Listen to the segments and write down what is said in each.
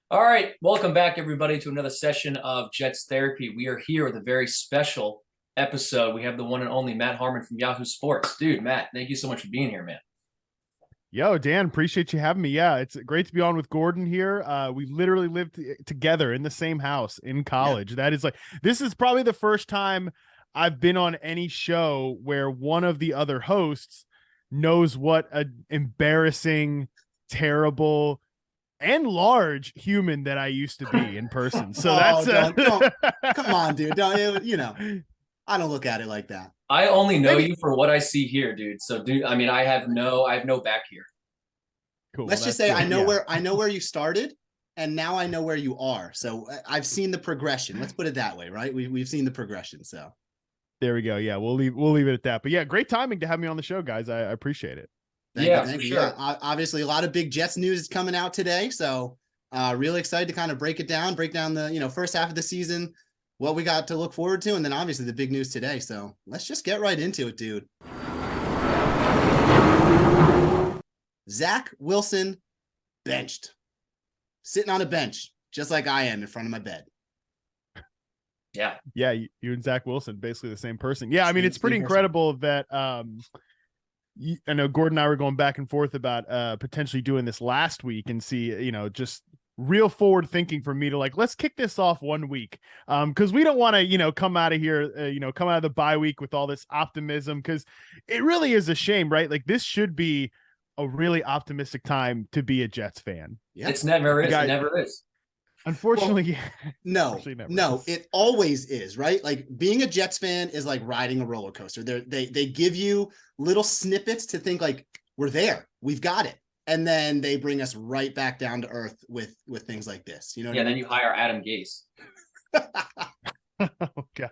All right, welcome back, everybody, to another session of Jets Therapy. We are here with a very special episode. We have the one and only Matt Harmon from Yahoo Sports. Dude, Matt, thank you so much for being here, man. Yo, Dan, appreciate you having me. Yeah, it's great to be on with Gordon here. We literally lived together in the same house in Yeah. college. This is probably the first time I've been on any show where one of the other hosts knows what an embarrassing, terrible, and large human that I used to be in person. So Oh, that's don't come on, dude. Don't I don't look at it like that. I only know maybe you for what I see here, dude. So, dude, I mean, I have no back here. cool. Let's just That's say good. Yeah. I know where you started, and now I know where you are. So I've seen the progression. Let's put it that way, right? We've seen the progression. So There we go. Yeah, we'll leave it at that. But yeah, great timing to have me on the show, guys. I appreciate it. thank you, Yeah, for thank you. sure. Yeah, obviously a lot of big Jets news is coming out today. So really excited to kind of break down the first half of the season, what we got to look forward to, and then obviously the big news today. So let's just get right into it, dude. Zach Wilson benched, sitting on a bench, just like I am in front of my bed. Yeah. Yeah, you and Zach Wilson, basically the same person. Yeah, I mean, Same- it's pretty same person. incredible that I know Gordon and I were going back and forth about potentially doing this last week and see, just real forward thinking for me to let's kick this off 1 week. Because we don't want to, come out of here, come out of the bye week with all this optimism, because it really is a shame, right? Like, this should be a really optimistic time to be a Jets fan. Yeah. It's never is. Guy- It never is. Unfortunately, No, Actually, never no, is. it always is, right? Like being a Jets fan is like riding a roller coaster. They give you little snippets to think like we're there, we've got it, and then they bring us right back down to earth with things like this. You know what Yeah, I then mean? you hire Adam Gase. Oh God.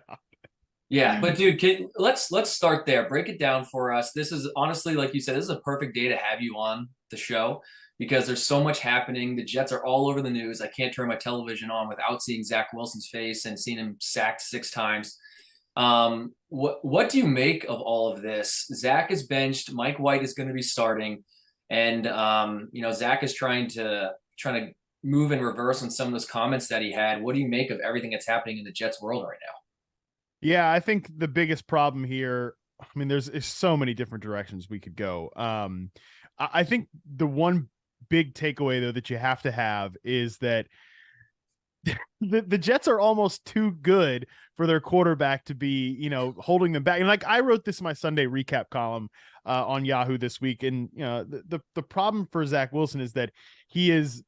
Yeah, but dude, let's start there. Break it down for us. This is honestly, like you said, this is a perfect day to have you on the show because there's so much happening. The Jets are all over the news. I can't turn my television on without seeing Zach Wilson's face and seeing him sacked 6 times. What do you make of all of this? Zach is benched. Mike White is going to be starting, and Zach is trying to move in reverse on some of those comments that he had. What do you make of everything that's happening in the Jets world right now? Yeah, I think the biggest problem here, I mean, there's so many different directions we could go. I think the one big takeaway though that you have to have is that the Jets are almost too good for their quarterback to be, holding them back. And like I wrote this in my Sunday recap column on Yahoo this week, and the problem for Zach Wilson is that he is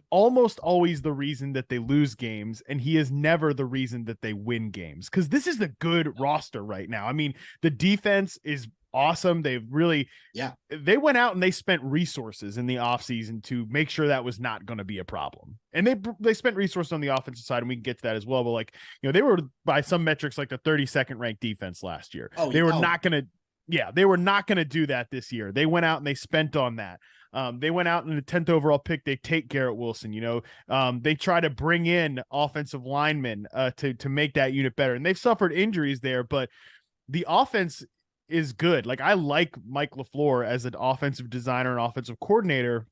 almost always the reason that they lose games, and he is never the reason that they win games, because this is the good roster right now. I mean, the defense is awesome. They've really, Yeah. they went out and they spent resources in the offseason to make sure that was not going to be a problem, and they spent resources on the offensive side, and we can get to that as well. But they were by some metrics like the 32nd ranked defense last year. They were not going to they were not going to do that this year. They went out and they spent on that. They went out in the 10th overall pick. They take Garrett Wilson. They try to bring in offensive linemen to make that unit better, and they've suffered injuries there. But the offense is good. Like, I like Mike LaFleur as an offensive designer and offensive coordinator.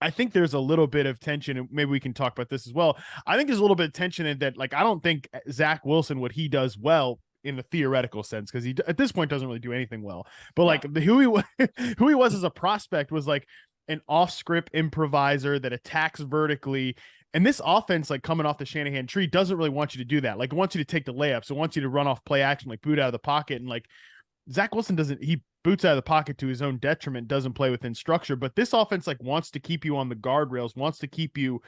I think there's a little bit of tension, and maybe we can talk about this as well. I think there's a little bit of tension in that. Like, I don't think Zach Wilson, what he does well in the theoretical sense, because he at this point doesn't really do anything well. But like who he was as a prospect was like an off-script improviser that attacks vertically. And this offense, like coming off the Shanahan tree, doesn't really want you to do that. Like, it wants you to take the layups. It wants you to run off play action, like boot out of the pocket. And like Zach Wilson doesn't, he boots out of the pocket to his own detriment, doesn't play within structure. But this offense like wants to keep you on the guardrails, wants to keep you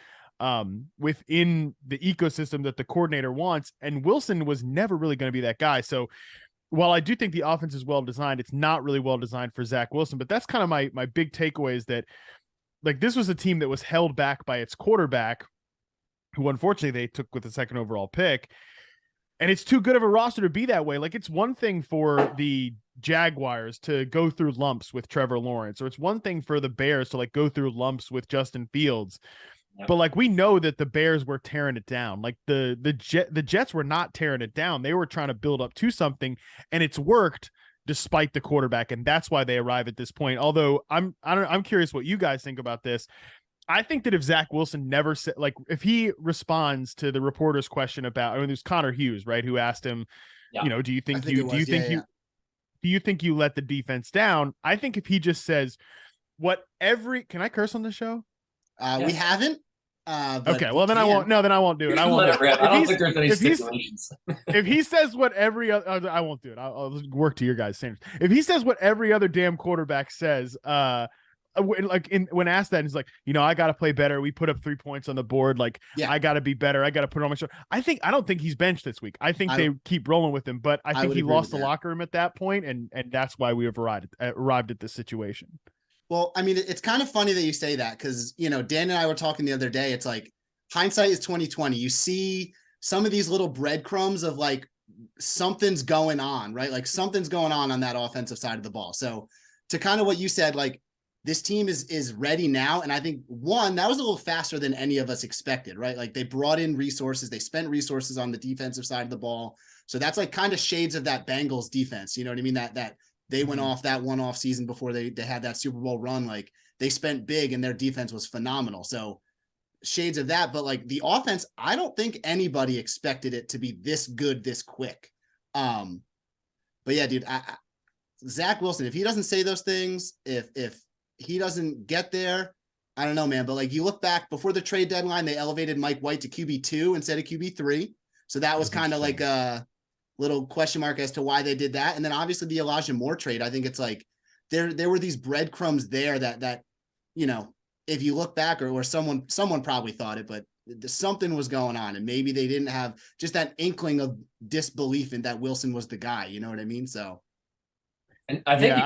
within the ecosystem that the coordinator wants. And Wilson was never really going to be that guy. So while I do think the offense is well designed, it's not really well designed for Zach Wilson. But that's kind of my big takeaway, is that like this was a team that was held back by its quarterback, who unfortunately they took with the second overall pick. And it's too good of a roster to be that way. Like, it's one thing for the Jaguars to go through lumps with Trevor Lawrence, or it's one thing for the Bears to like go through lumps with Justin Fields. Yep. But like, we know that the Bears were tearing it down. Like the Jets were not tearing it down. They were trying to build up to something, and it's worked despite the quarterback, and that's why they arrive at this point. Although I'm curious what you guys think about this. I think that if Zach Wilson never said, like, if he responds to the reporter's question about, I mean, there's Connor Hughes, right, who asked him, Yeah. do you I think think it was. do you think you let the defense down? I think if he just says can I curse on the show? We haven't. But okay, well then I won't. No, then I won't do it. I won't. Let it rip. I don't think there's any if he's stipulations. if he says what every other, I won't do it. I'll work to your guys' standards. If he says what every other damn quarterback says, when asked that, he's like, I got to play better. We put up 3 points on the board. Like, I got to be better. I got to put it on my shoulder. I don't think he's benched this week. I think they keep rolling with him, but I think he lost the locker room at that point, and that's why we have arrived at this situation. Well, I mean, it's kind of funny that you say that because, Dan and I were talking the other day. It's like hindsight is 2020. You see some of these little breadcrumbs of like something's going on, right? Like something's going on that offensive side of the ball. So to kind of what you said, like this team is ready now. And I think that was a little faster than any of us expected, right? Like they brought in resources, they spent resources on the defensive side of the ball. So that's like kind of shades of that Bengals defense. You know what I mean? That they went off that one-off season before they had that Super Bowl run. Like they spent big and their defense was phenomenal. So shades of that, but like the offense, I don't think anybody expected it to be this good, this quick. But yeah, dude, Zach Wilson, if he doesn't say those things, if he doesn't get there, I don't know, man. But like you look back before the trade deadline, they elevated Mike White to QB2 instead of QB3. So that was kind of like a little question mark as to why they did that. And then obviously the Elijah Moore trade, I think it's like there were these breadcrumbs there that if you look back or someone probably thought it, but something was going on and maybe they didn't have just that inkling of disbelief in that Wilson was the guy. You know what I mean? So. And I think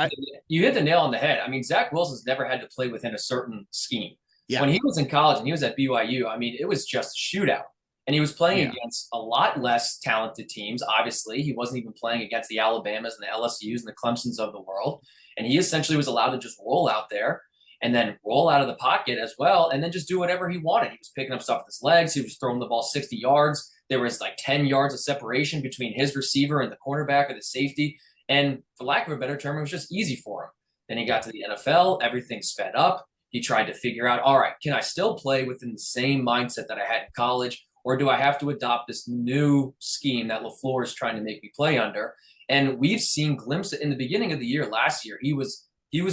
you hit the nail on the head. I mean, Zach Wilson's never had to play within a certain scheme. Yeah. When he was in college and he was at BYU, I mean, it was just a shootout. And he was playing against a lot less talented teams. Obviously, he wasn't even playing against the Alabamas and the LSUs and the Clemsons of the world. And he essentially was allowed to just roll out there and then roll out of the pocket as well and then just do whatever he wanted. He was picking up stuff with his legs. He was throwing the ball 60 yards. There was like 10 yards of separation between his receiver and the cornerback or the safety. And for lack of a better term, it was just easy for him. Then he got to the NFL. Everything sped up. He tried to figure out, all right, can I still play within the same mindset that I had in college? Or do I have to adopt this new scheme that LaFleur is trying to make me play under? And we've seen glimpses in the beginning of the year last year. He was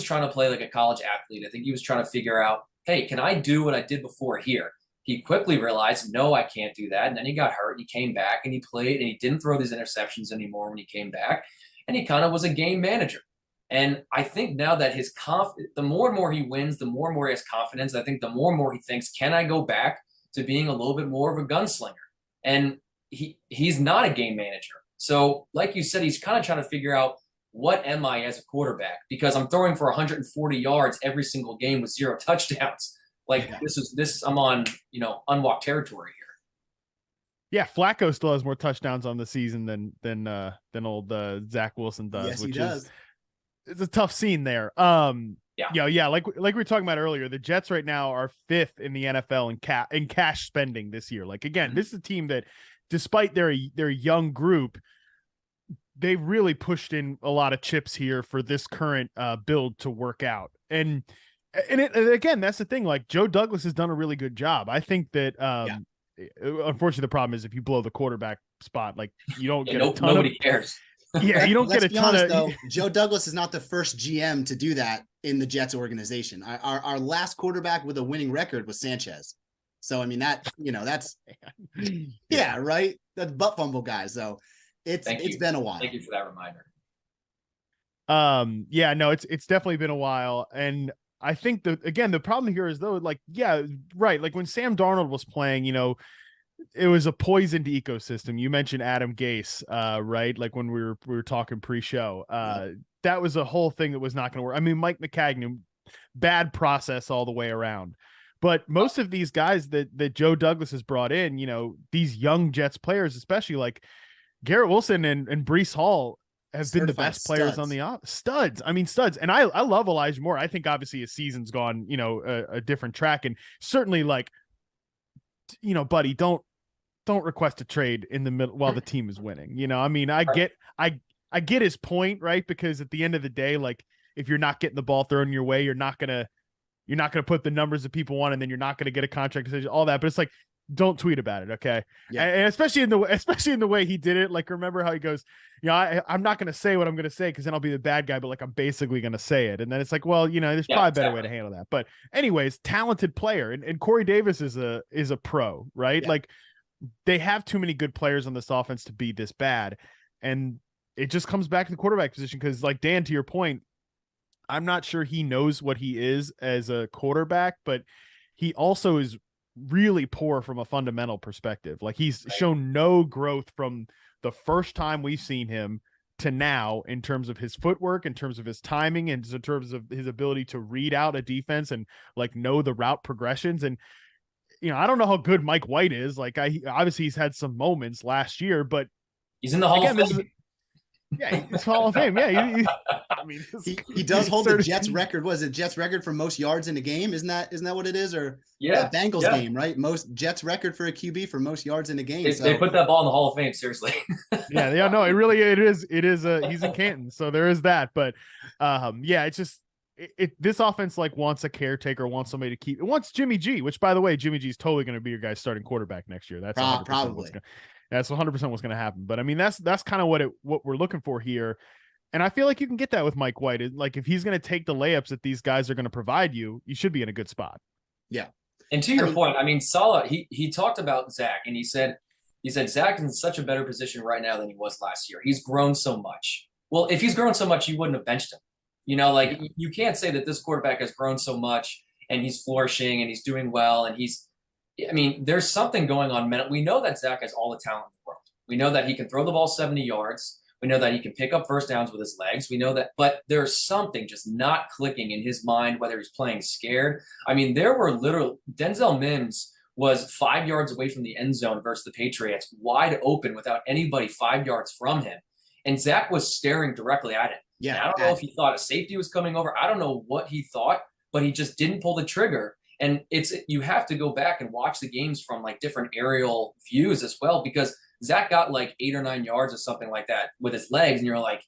trying to play like a college athlete. I think he was trying to figure out, hey, can I do what I did before here? He quickly realized, no, I can't do that. And then he got hurt. He came back and he played and he didn't throw these interceptions anymore when he came back. And he kind of was a game manager. And I think now that the more and more he wins, the more and more he has confidence. I think the more and more he thinks, can I go back to being a little bit more of a gunslinger? And he's not a game manager. So like you said, he's kind of trying to figure out, what am I as a quarterback? Because I'm throwing for 140 yards every single game with 0 touchdowns. Like I'm on, unwalked territory here. Yeah, Flacco still has more touchdowns on the season than old Zach Wilson does. Yes, which is it's a tough scene there. Yeah. Like we were talking about earlier, the Jets right now are 5th in the NFL in cash spending this year. Like again, this is a team that, despite their young group, they've really pushed in a lot of chips here for this current build to work out. And again, that's the thing. Like Joe Douglas has done a really good job. I think that. Unfortunately, the problem is if you blow the quarterback spot, like you don't get a ton nobody cares. Yeah, you don't get a ton of. Though, Joe Douglas is not the first GM to do that in the Jets organization. Our last quarterback with a winning record was Sanchez. So I mean that's right. That's butt fumble guy. So it's been a while. Thank you for that reminder. It's definitely been a while, and I think the problem here is though, like, yeah, right. Like when Sam Darnold was playing, it was a poisoned ecosystem. You mentioned Adam Gase, right? Like when we were talking pre-show, that was a whole thing that was not going to work. I mean, Mike McCagnon, bad process all the way around. But most of these guys that Joe Douglas has brought in, these young Jets players, especially like Garrett Wilson and Breece Hall, have been the best players on the studs. I mean, studs. And I love Elijah Moore. I think obviously his season's gone, a different track, and certainly like, buddy, don't request a trade in the middle while the team is winning. I mean, I get his point, right? Because at the end of the day, like if you're not getting the ball thrown your way, you're not going to you're not going to put the numbers that people want, and then you're not going to get a contract decision, all that. But it's like, don't tweet about it, okay? Yeah. And especially in the way he did it. Like, remember how he goes, I'm not going to say what I'm going to say because then I'll be the bad guy, but like I'm basically going to say it. And then it's like, well, there's probably a better way to handle that. But anyways, talented player, and Corey Davis is a pro, right? Yeah. Like, they have too many good players on this offense to be this bad, and it just comes back to the quarterback position because, like, Dan, to your point, I'm not sure he knows what he is as a quarterback, but he also is really poor from a fundamental perspective. Like, he's shown no growth from the first time we've seen him to now in terms of his footwork, in terms of his timing, and in terms of his ability to read out a defense and like know the route progressions. And I don't know how good Mike White is. Like, obviously he's had some moments last year, but he's in the Hall of Fame. Yeah, he's Hall of Fame. Yeah, I mean, he does hold the Jets record. Was it Jets record for most yards in a game? Isn't that what it is? Or Bengals game, right? Most Jets record for a QB for most yards in a game. They put that ball in the Hall of Fame. Seriously. yeah. No, it is. He's in Canton, so there is that. But it's just this offense like wants a caretaker, wants somebody to keep. It wants Jimmy G, which, by the way, Jimmy G is totally going to be your guy's starting quarterback next year. That's probably. That's 100% what's going to happen. But I mean, that's kind of what we're looking for here. And I feel like you can get that with Mike White. Like, if he's going to take the layups that these guys are going to provide you, you should be in a good spot. Yeah. And to your point, I mean, Saleh, he talked about Zach, and he said Zach is in such a better position right now than he was last year. He's grown so much. Well, if he's grown so much, you wouldn't have benched him. You can't say that this quarterback has grown so much and he's flourishing and he's doing well and there's something going on. We know that Zach has all the talent in the world. We know that he can throw the ball 70 yards. We know that he can pick up first downs with his legs. We know that, but there's something just not clicking in his mind, whether he's playing scared. I mean, there were literally Denzel Mims was 5 yards away from the end zone versus the Patriots, wide open without anybody 5 yards from him. And Zach was staring directly at him. Yeah. And I don't know if he thought a safety was coming over. I don't know what he thought, but he just didn't pull the trigger. And you have to go back and watch the games from like different aerial views as well, because Zach got like 8 or 9 yards or something like that with his legs. And you're like,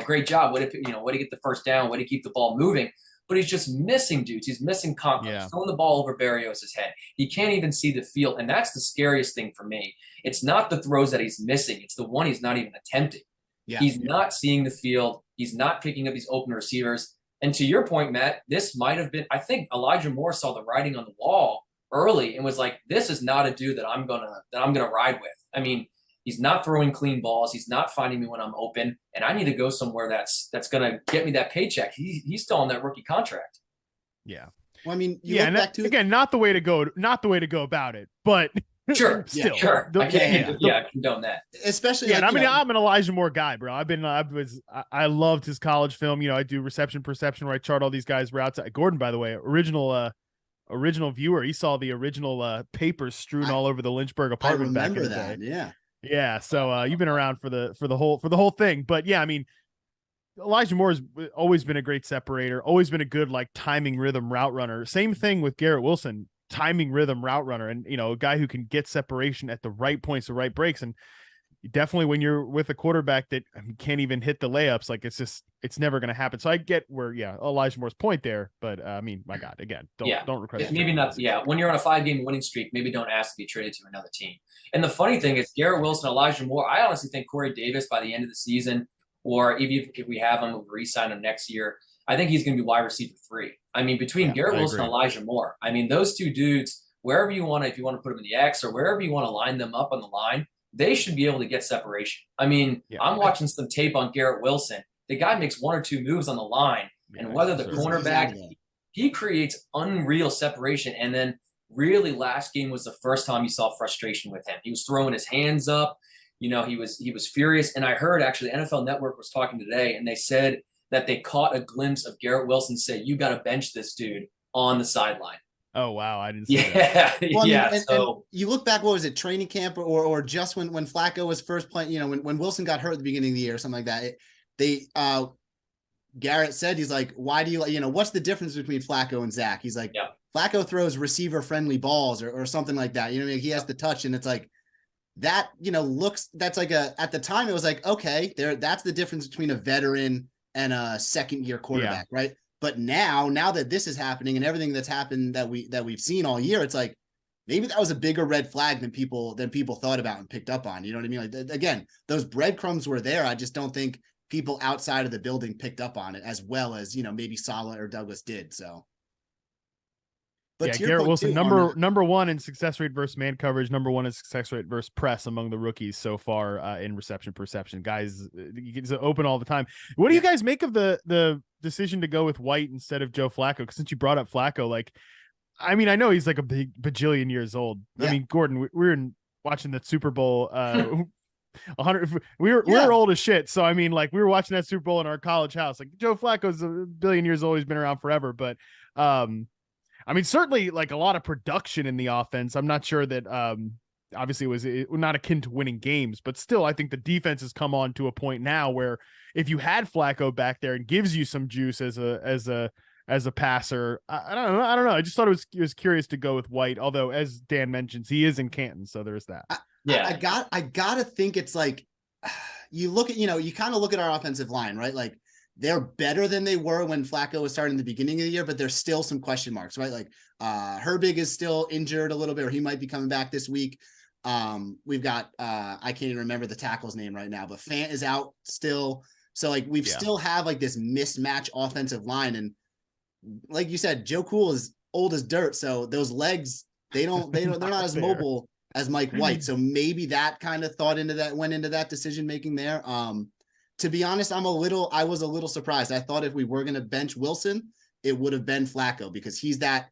great job. Way to get the first down, way to keep the ball moving. But he's just missing dudes. He's missing confidence. Yeah. Throwing the ball over Berrios' head. He can't even see the field. And that's the scariest thing for me. It's not the throws that he's missing. It's the one he's not even attempting. Yeah. He's not seeing the field. He's not picking up these open receivers. And to your point, Matt, this might have been, I think Elijah Moore saw the writing on the wall early and was like, this is not a dude that I'm gonna ride with. I mean, he's not throwing clean balls. He's not finding me when I'm open, and I need to go somewhere that's gonna get me that paycheck. He's still on that rookie contract. Yeah. Well, I mean, again, not the way to go about it, but sure, still, sure. I condone that. Especially, I'm an Elijah Moore guy, bro. I loved his college film. I do reception perception where I chart all these guys' routes. Gordon, by the way, original viewer. He saw the original papers strewn all over the Lynchburg apartment back in the day. Yeah. So you've been around for the whole thing, but yeah, I mean, Elijah Moore has always been a great separator, always been a good like timing rhythm route runner. Same thing with Garrett Wilson. Timing rhythm route runner, and a guy who can get separation at the right points, the right breaks. And definitely when you're with a quarterback that can't even hit the layups, like it's never going to happen. So I get where Elijah Moore's point there, but I mean, my God, again, don't request maybe not. Yeah, when you're on a 5-game winning streak, maybe don't ask to be traded to another team. And the funny thing is, Garrett Wilson, Elijah Moore, I honestly think Corey Davis by the end of the season, or even if we have him, we'll re-sign him next year, I think he's going to be wide receiver 3. I mean, between Garrett Wilson and Elijah Moore, I mean, those two dudes, wherever you want to, if you want to put them in the X or wherever you want to line them up on the line, they should be able to get separation. I mean, I'm watching some tape on Garrett Wilson. The guy makes 1 or 2 moves on the line, and whether the cornerback, he creates unreal separation. And then really last game was the first time you saw frustration with him. He was throwing his hands up. He was furious. And I heard actually NFL Network was talking today, and they said that they caught a glimpse of Garrett Wilson say, you got to bench this dude on the sideline. Oh, wow. I didn't see that. Well, and you look back, what was it, training camp or just when Flacco was first playing, when Wilson got hurt at the beginning of the year or something like that, Garrett said, he's like, why do you, what's the difference between Flacco and Zach? He's like, Flacco throws receiver-friendly balls or something like that. He has the touch, and it's like, that, that's like at the time, it was like, okay, that's the difference between a veteran and a second-year quarterback, right? But now that this is happening and everything that's happened that we've seen all year, it's like maybe that was a bigger red flag than people thought about and picked up on. You know what I mean? Like, again, those breadcrumbs were there. I just don't think people outside of the building picked up on it as well as, maybe Saleh or Douglas did. So. But yeah, Garrett Wilson, number one in success rate versus man coverage, number one in success rate versus press among the rookies so far in reception perception. Guys, it's open all the time. What do you guys make of the decision to go with White instead of Joe Flacco? Because since you brought up Flacco, like, I mean, I know he's like a big bajillion years old. Yeah. I mean, Gordon, we were watching the Super Bowl. 100. We're old as shit. So I mean, like, we were watching that Super Bowl in our college house. Like, Joe Flacco's a billion years old. He's been around forever, but I mean, certainly like a lot of production in the offense. I'm not sure that obviously it was not akin to winning games, but still, I think the defense has come on to a point now where if you had Flacco back there and gives you some juice as a passer, I don't know. I just thought it was curious to go with White. Although, as Dan mentions, he is in Canton, so there's that. I gotta think it's like you look at you kind of look at our offensive line, right? Like, they're better than they were when Flacco was starting the beginning of the year, but there's still some question marks, right? Like Herbig is still injured a little bit, or he might be coming back this week. We've got I can't even remember the tackle's name right now, but Fant is out still. So like we've still have like this mismatch offensive line. And like you said, Joe Cool is old as dirt. So those legs, they're not as mobile as Mike White. So maybe that kind of went into that decision making there. To be honest, I was a little surprised. I thought if we were going to bench Wilson, it would have been Flacco, because he's that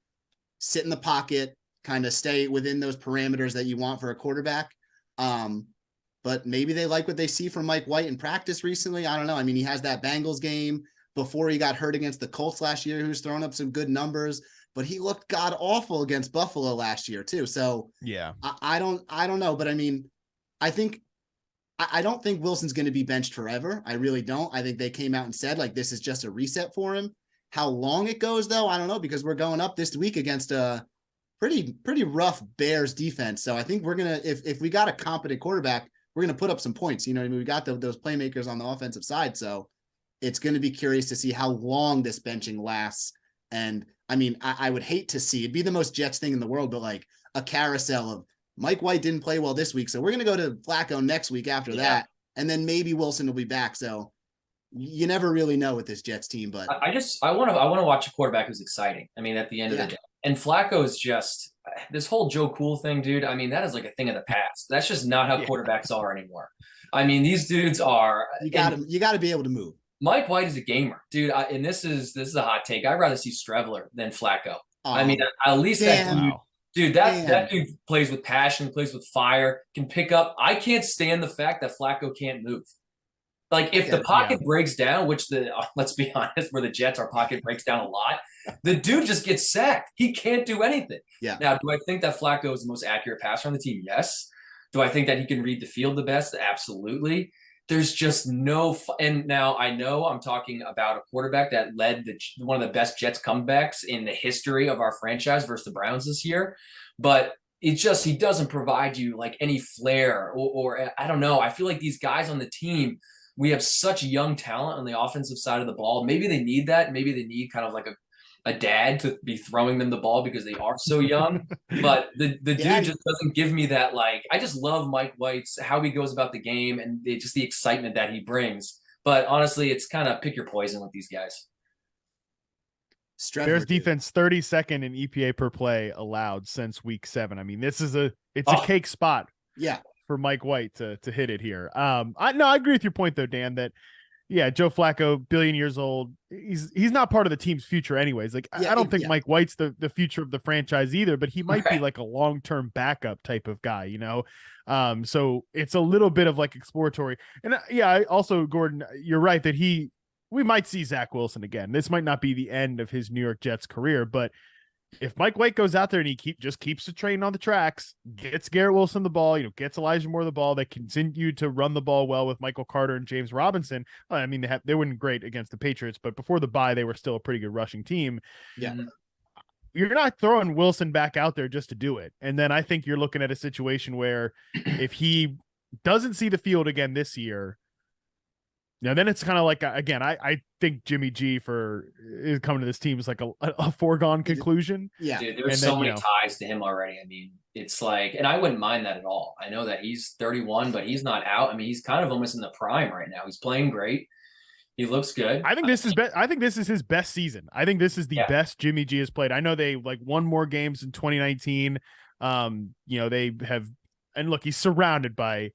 sit in the pocket, kind of stay within those parameters that you want for a quarterback. But maybe they like what they see from Mike White in practice recently. I don't know. I mean, he has that Bengals game before he got hurt against the Colts last year, who's throwing up some good numbers, but he looked god awful against Buffalo last year too. So yeah, I don't know. But I mean, I don't think Wilson's going to be benched forever. I really don't. I think they came out and said, like, this is just a reset for him. How long it goes, though, I don't know, because we're going up this week against a pretty rough Bears defense. So I think we're going to, if we got a competent quarterback, we're going to put up some points. You know what I mean? We got those playmakers on the offensive side. So it's going to be curious to see how long this benching lasts. And I mean, I would hate to see, it'd be the most Jets thing in the world, but like a carousel of Mike White didn't play well this week, so we're going to go to Flacco next week after that, and then maybe Wilson will be back. So you never really know with this Jets team. But I want to watch a quarterback who's exciting. I mean, at the end of the day, and Flacco is just this whole Joe Cool thing, dude. I mean, that is like a thing of the past. That's just not how quarterbacks are anymore. I mean, these dudes are. You got to be able to move. Mike White is a gamer, dude. And this is a hot take. I'd rather see Strevler than Flacco. I mean, at least that dude. Dude, that dude plays with passion, plays with fire, can pick up. I can't stand the fact that Flacco can't move. Like, if the pocket breaks down, which let's be honest, where the Jets, our pocket breaks down a lot, the dude just gets sacked. He can't do anything. Yeah. Now, do I think that Flacco is the most accurate passer on the team? Yes. Do I think that he can read the field the best? Absolutely. There's just no and now I know I'm talking about a quarterback that led one of the best Jets comebacks in the history of our franchise versus the Browns this year, but he doesn't provide you like any flair or I don't know. I feel like these guys on the team, we have such young talent on the offensive side of the ball. Maybe they need that. Maybe they need kind of like a dad to be throwing them the ball because they are so young. But the dude just doesn't give me that, like, I just love Mike White's, how he goes about the game and just the excitement that he brings. But honestly, it's kind of pick your poison with these guys. Bears defense 32nd in EPA per play allowed since week 7. I mean, this is a cake spot. Yeah. For Mike White to hit it here. I agree with your point though, Dan, that Joe Flacco, billion years old. He's not part of the team's future anyways. Like, I don't think Mike White's the future of the franchise either, but he might be like a long-term backup type of guy, you know? So it's a little bit of like exploratory. And I also, Gordon, you're right that we might see Zach Wilson again. This might not be the end of his New York Jets career, but if Mike White goes out there and he keeps the train on the tracks, gets Garrett Wilson the ball, gets Elijah Moore the ball, they continue to run the ball well with Michael Carter and James Robinson. I mean, they weren't great against the Patriots, but before the bye, they were still a pretty good rushing team. Yeah. You're not throwing Wilson back out there just to do it. And then I think you're looking at a situation where if he doesn't see the field again this year, Now, then it's kind of like, again, I think Jimmy G is coming to this team is like a foregone conclusion. Yeah. Dude, there's And so then, many ties to him already. I mean, it's like, and I wouldn't mind that at all. I know that he's 31, but he's not out. I mean, he's kind of almost in the prime right now. He's playing great. He looks good. I think this is I think this is his best season. I think this is the best Jimmy G has played. I know they like won more games in 2019. They have, and look, he's surrounded by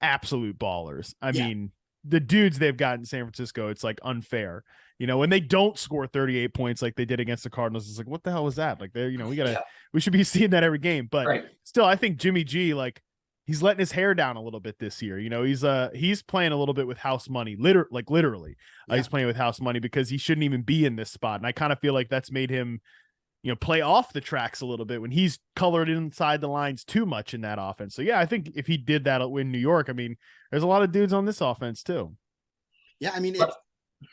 absolute ballers. I mean, the dudes they've got in San Francisco, it's like unfair. When they don't score 38 points like they did against the Cardinals, it's like, what the hell was that? Like, we should be seeing that every game. But still, I think Jimmy G, like, he's letting his hair down a little bit this year. He's playing a little bit with house money, literally. He's playing with house money because he shouldn't even be in this spot. And I kind of feel like that's made him, play off the tracks a little bit when he's colored inside the lines too much in that offense. So yeah, I think if he did that in New York, I mean, there's a lot of dudes on this offense too. Yeah, I mean,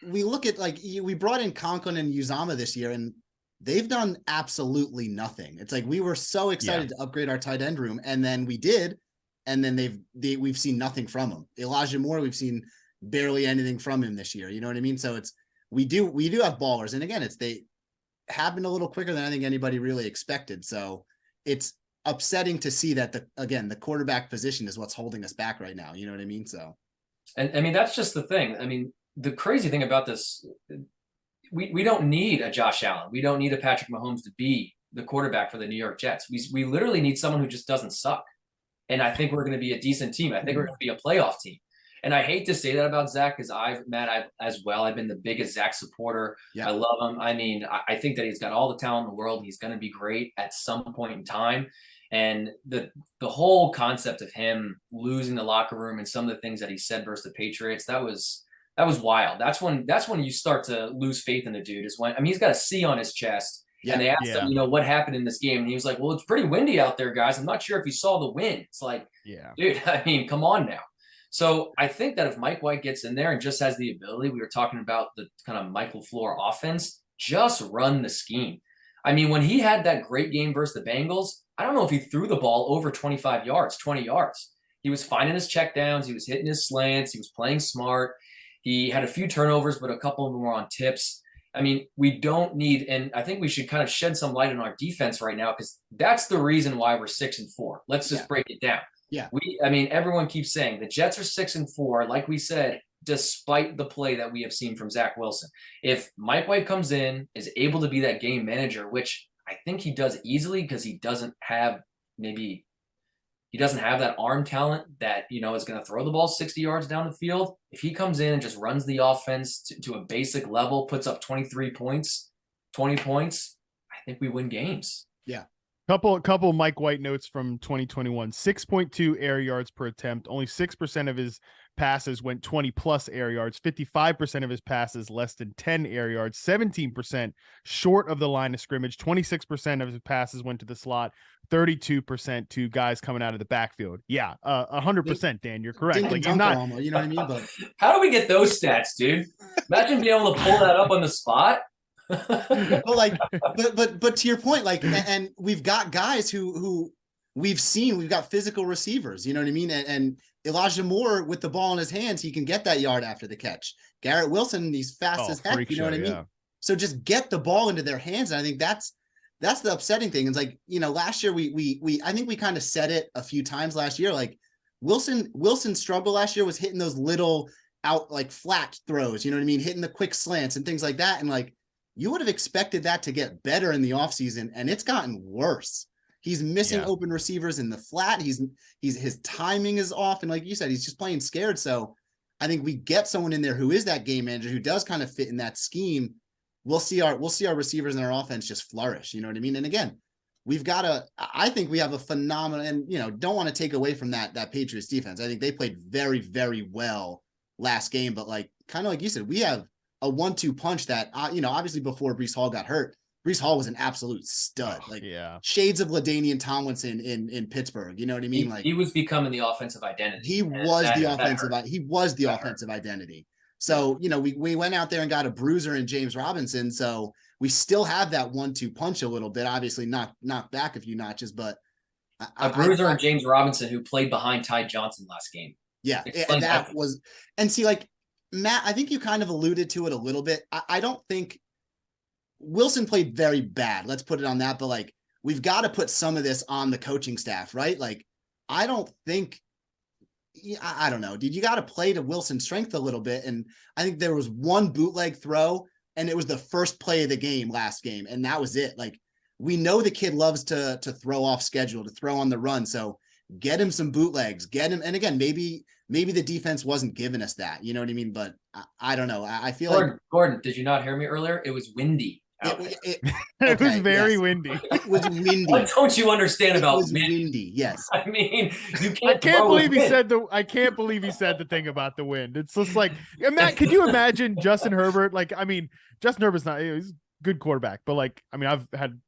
we look at like we brought in Conklin and Uzama this year, and they've done absolutely nothing. It's like we were so excited to upgrade our tight end room, and then we did, and then we've seen nothing from them. Elijah Moore, we've seen barely anything from him this year. You know what I mean? So we do have ballers, and again, they happened a little quicker than I think anybody really expected. So it's upsetting to see that the quarterback position is what's holding us back right now. You know what I mean? So, and I mean, that's just the thing. I mean, the crazy thing about this, we don't need a Josh Allen. We don't need a Patrick Mahomes to be the quarterback for the New York Jets. We literally need someone who just doesn't suck. And I think we're going to be a decent team. I think we're going to be a playoff team. And I hate to say that about Zach because I've been the biggest Zach supporter. Yeah. I love him. I mean, I think that he's got all the talent in the world. He's going to be great at some point in time. And the whole concept of him losing the locker room and some of the things that he said versus the Patriots, that was wild. That's when you start to lose faith in the dude. Is when, I mean, he's got a C on his chest. Yeah, and they asked him, what happened in this game? And he was like, well, it's pretty windy out there, guys. I'm not sure if you saw the wind. It's like, dude, I mean, come on now. So I think that if Mike White gets in there and just has the ability, we were talking about the kind of Michael Floor offense, just run the scheme. I mean, when he had that great game versus the Bengals, I don't know if he threw the ball over 25 yards, 20 yards. He was finding his checkdowns. He was hitting his slants. He was playing smart. He had a few turnovers, but a couple of them were on tips. I mean, we don't need, and I think we should kind of shed some light on our defense right now because that's the reason why we're 6-4. Let's just break it down. Yeah. Everyone keeps saying the Jets are 6-4, like we said, despite the play that we have seen from Zach Wilson. If Mike White comes in, is able to be that game manager, which I think he does easily because he doesn't have that arm talent that, is going to throw the ball 60 yards down the field. If he comes in and just runs the offense to a basic level, puts up 23 points, 20 points, I think we win games. Yeah. Couple Mike White notes from 2021, 6.2 air yards per attempt. Only 6% of his passes went 20 plus air yards. 55% of his passes less than 10 air yards. 17% short of the line of scrimmage. 26% of his passes went to the slot. 32% to guys coming out of the backfield. Yeah, 100%, Dan. You're correct. Like he's not. Almost, you know what I mean? But how do we get those stats, dude? Imagine being able to pull that up on the spot. but to your point, like, and we've got guys who we've got physical receivers, you know what I mean? And Elijah Moore with the ball in his hands, he can get that yard after the catch. Garrett Wilson, he's fast as heck, you know what I mean? So just get the ball into their hands. And I think that's the upsetting thing. It's like, last year I think we kind of said it a few times last year. Like Wilson's struggle last year was hitting those little out like flat throws, you know what I mean? Hitting the quick slants and things like that. And like, you would have expected that to get better in the offseason, and it's gotten worse. He's missing open receivers in the flat. His timing is off. And like you said, he's just playing scared. So I think we get someone in there who is that game manager, who does kind of fit in that scheme. We'll see our receivers in our offense just flourish. You know what I mean? And again, I think we have a phenomenal, and don't want to take away from that Patriots defense. I think they played very, very well last game, but like, kind of like you said, we have a 1-2 punch that, obviously before Breece Hall got hurt, Breece Hall was an absolute stud. Shades of LaDainian Tomlinson in Pittsburgh. You know what I mean? He was becoming the offensive identity. He was the offensive identity. So, we went out there and got a bruiser in James Robinson. So we still have that 1-2 punch a little bit, obviously knocked back a few notches, but a bruiser in James Robinson who played behind Ty Johnson last game. Yeah. And that was, and see, like, Matt, I think you kind of alluded to it a little bit. I don't think Wilson played very bad. Let's put it on that. But like, we've got to put some of this on the coaching staff, right? Like, I don't think, I don't know, dude, you got to play to Wilson's strength a little bit. And I think there was one bootleg throw, and it was the first play of the game last game. And that was it. Like, we know the kid loves to throw off schedule, to throw on the run. So get him some bootlegs, get him. And again, maybe the defense wasn't giving us that, you know what I mean? But I don't know. I feel Gordon, did you not hear me earlier? It was windy. It was very windy. It was windy. What don't you understand about it was windy? Yes. I mean, you can't. I can't believe he said the thing about the wind. It's just like, Matt, could you imagine Justin Herbert? Like, I mean, Justin Herbert's he's a good quarterback, but like, I mean, I've had,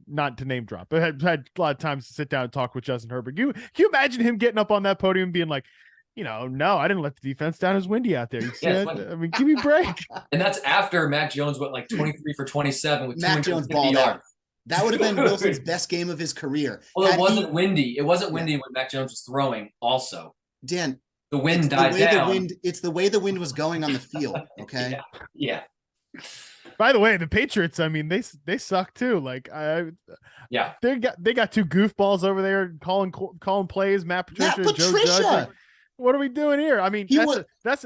not to name drop, but I've had a lot of times to sit down and talk with Justin Herbert. Can you imagine him getting up on that podium and being like, no, I didn't let the defense down. It was windy out there. I mean, give me a break. And that's after Matt Jones went like 23 for 27 with Matt Jones balled out. That would have been Wilson's best game of his career. Well, it wasn't windy. It wasn't windy when Matt Jones was throwing also. Dan, the wind died down. It's the way the wind was going on the field, okay? Yeah. By the way, the Patriots, I mean, they suck too. Like, they got two goofballs over there calling plays. Matt Patricia. Joe Judge. Like, what are we doing here? I mean, that's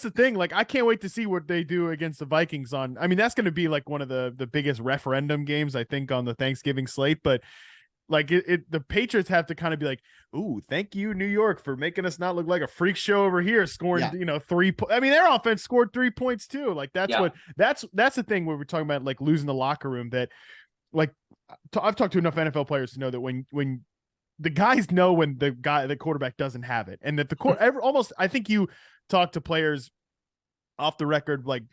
the thing. Like, I can't wait to see what they do against the Vikings on. I mean, that's going to be like one of the biggest referendum games, I think, on the Thanksgiving slate. But like, the Patriots have to kind of be like, ooh, thank you, New York, for making us not look like a freak show over here, scoring 3. I mean, their offense scored 3 points too. Like, that's the thing where we're talking about like losing the locker room. That like I've talked to enough NFL players to know that when the guys know when the quarterback doesn't have it, and that almost, I think you talk to players off the record, like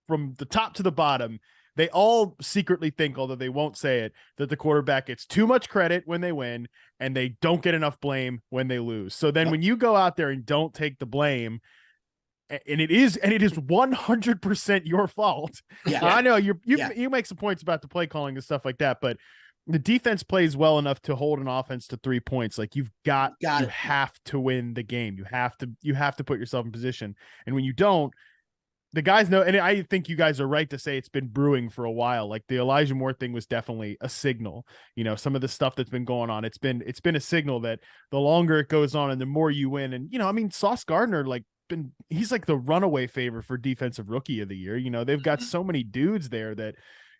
from the top to the bottom, they all secretly think, although they won't say it, that the quarterback gets too much credit when they win and they don't get enough blame when they lose. So then when you go out there and don't take the blame, and it is 100% your fault. Yeah. I know you make some points about the play calling and stuff like that, but the defense plays well enough to hold an offense to 3 points. Like, you have to win the game. You have to put yourself in position. And when you don't, the guys know, and I think you guys are right to say it's been brewing for a while. Like, the Elijah Moore thing was definitely a signal. Some of the stuff that's been going on, it's been a signal that the longer it goes on and the more you win. And, I mean, Sauce Gardner, he's like the runaway favorite for defensive rookie of the year. They've got so many dudes there that,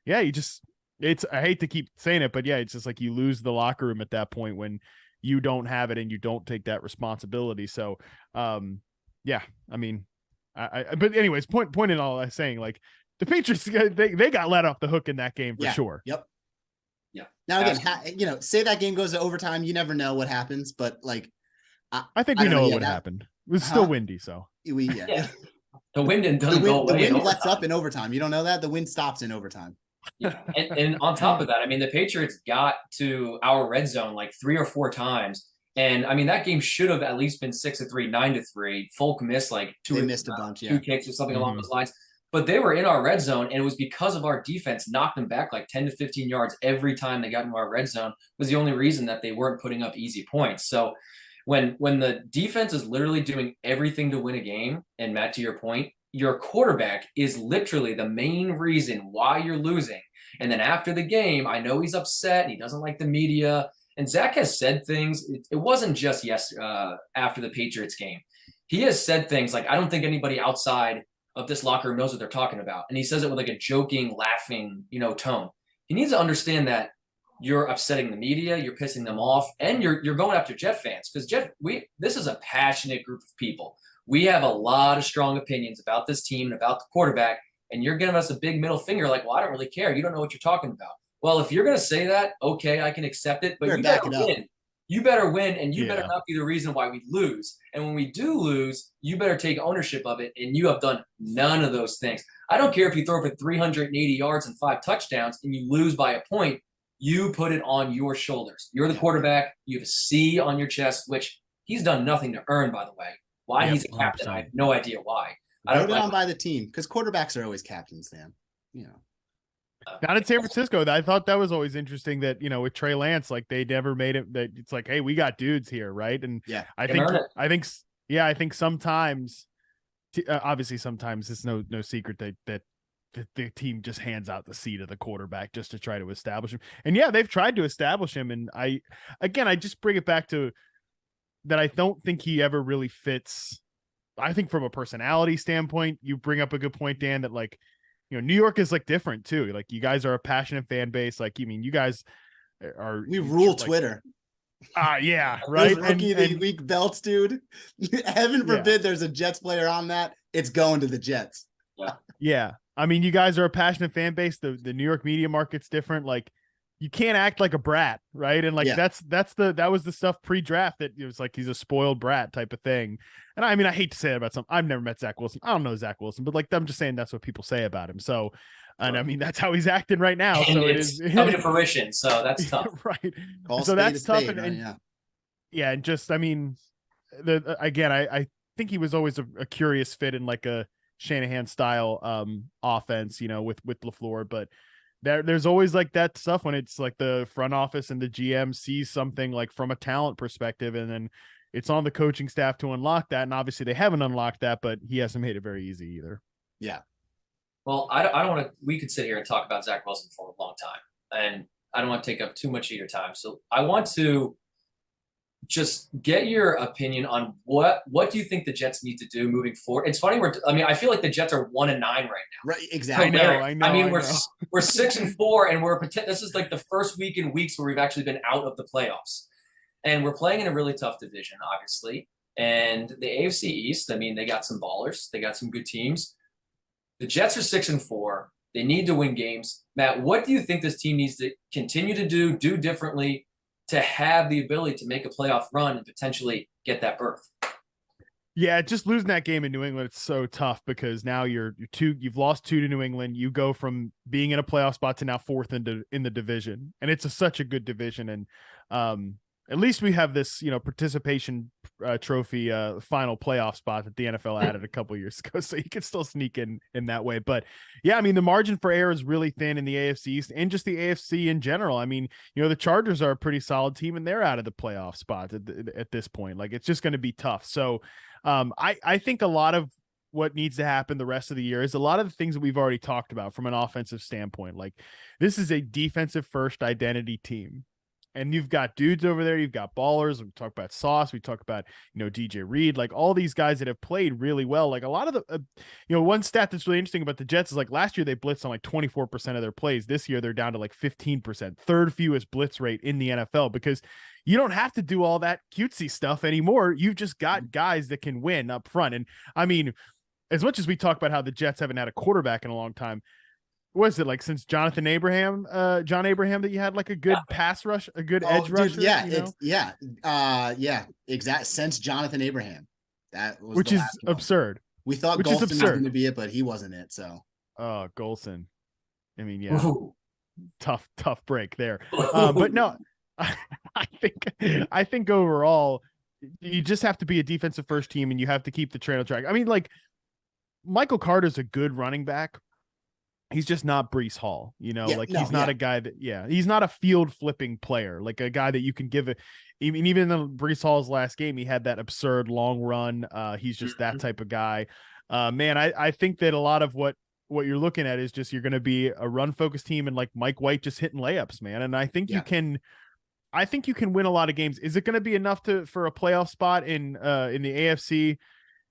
I hate to keep saying it, but it's just like you lose the locker room at that point when you don't have it and you don't take that responsibility. So, I mean, but anyways, point in all I'm saying, like, the Patriots, they got let off the hook in that game for sure. Yep. Yeah. Now again, say that game goes to overtime, you never know what happens, but like, I think we know what happened. It was still windy, so the wind doesn't go away. The wind lets up in overtime. You don't know that? The wind stops in overtime. Yeah, and on top of that, I mean, the Patriots got to our red zone like 3 or 4 times, and I mean, that game should have at least been 6-3, 9-3. Folk missed like 2 kicks or something along those lines, but they were in our red zone, and it was because of our defense knocked them back like 10 to 15 yards every time they got into our red zone. Was the only reason that they weren't putting up easy points. So when the defense is literally doing everything to win a game, and Matt, to your point, your quarterback is literally the main reason why you're losing. And then after the game, I know he's upset and he doesn't like the media. And Zach has said things. It wasn't just after the Patriots game. He has said things like, I don't think anybody outside of this locker room knows what they're talking about. And he says it with like a joking, laughing, tone. He needs to understand that you're upsetting the media, you're pissing them off, and you're going after Jet fans. Because this is a passionate group of people. We have a lot of strong opinions about this team and about the quarterback, and you're giving us a big middle finger like, well, I don't really care. You don't know what you're talking about. Well, if you're going to say that, okay, I can accept it, but you better win. You better win, and you better not be the reason why we lose. And when we do lose, you better take ownership of it, and you have done none of those things. I don't care if you throw for 380 yards and 5 touchdowns and you lose by a point. You put it on your shoulders. You're the quarterback. You have a C on your chest, which he's done nothing to earn, by the way. Why he's a captain, 100%. I have no idea why. Voted on by the team, because quarterbacks are always captains, man. Not in San Francisco. I thought that was always interesting that, with Trey Lance, like, they never made it that it's like, hey, we got dudes here, right? And I think sometimes obviously sometimes it's no secret that the team just hands out the seat of the quarterback just to try to establish him. And yeah, they've tried to establish him. And I just bring it back to that. I don't think he ever really fits. I think from a personality standpoint, you bring up a good point, Dan, that like, New York is like different too. Like you guys are a passionate fan base. Like, you guys we rule like, Twitter. Yeah, right. Those rookie of the week belts, dude. Heaven forbid there's a Jets player on that. It's going to the Jets. Yeah. I mean, you guys are a passionate fan base. The New York media market's different. Like, you can't act like a brat, right? And like that was the stuff pre-draft that it was like he's a spoiled brat type of thing. And I mean, I hate to say it about some. I've never met Zach Wilson. I don't know Zach Wilson, but like I'm just saying that's what people say about him. So, and I mean that's how he's acting right now. And so it's coming to fruition. So that's tough, right? Call so that's tough. Spade, And just I mean, I think he was always a curious fit in like a Shanahan style offense, with LaFleur, but there's always like that stuff when it's like the front office and the GM sees something like from a talent perspective, and then it's on the coaching staff to unlock that. And obviously they haven't unlocked that, but he hasn't made it very easy either. Yeah. Well, I don't want to. We could sit here and talk about Zach Wilson for a long time, and I don't want to take up too much of your time. So I want to just get your opinion on what do you think the Jets need to do moving forward? It's funny. I feel like the Jets are 1-9 right now. Right. Exactly. I know. I mean, we're 6-4, and this is like the first week in weeks where we've actually been out of the playoffs, and we're playing in a really tough division, obviously. And the AFC East, I mean, they got some ballers, they got some good teams. The Jets are 6-4. They need to win games. Matt, what do you think this team needs to continue to do differently to have the ability to make a playoff run and potentially get that berth? Yeah, just losing that game in New England, it's so tough because now you've lost 2 to New England. You go from being in a playoff spot to now 4th in the division, and it's such a good division. And at least we have this, participation trophy final playoff spot that the NFL added a couple years ago, so you can still sneak in that way. But yeah, I mean, the margin for error is really thin in the AFC East and just the AFC in general. I mean, the Chargers are a pretty solid team, and they're out of the playoff spot at this point. Like, it's just going to be tough. So I think a lot of what needs to happen the rest of the year is a lot of the things that we've already talked about from an offensive standpoint. Like, this is a defensive first identity team. And you've got dudes over there. You've got ballers. We talk about Sauce. We talk about, DJ Reed, like all these guys that have played really well. Like a lot of the, one stat that's really interesting about the Jets is like last year they blitzed on like 24% of their plays. This year they're down to like 15%, third fewest blitz rate in the NFL, because you don't have to do all that cutesy stuff anymore. You've just got guys that can win up front. And I mean, as much as we talk about how the Jets haven't had a quarterback in a long time, what is it like since John Abraham that you had like a good pass rush, a good edge rusher? Yeah, exactly. Since Jonathan Abraham, that was which is absurd. We thought Golson was going to be it, but he wasn't it. So, Golson. I mean, yeah, Ooh. tough break there. But no, I think overall, you just have to be a defensive first team, and you have to keep the trail track. I mean, like Michael Carter's a good running back. He's just not Breece Hall, he's not a guy that, he's not a field flipping player, like a guy that you can give it. Even in Breece Hall's last game, he had that absurd long run. He's just that type of guy. Man, I think that a lot of what you're looking at is just, you're going to be a run focused team, and like Mike White just hitting layups, man. And I think you can win a lot of games. Is it going to be enough for a playoff spot in the AFC,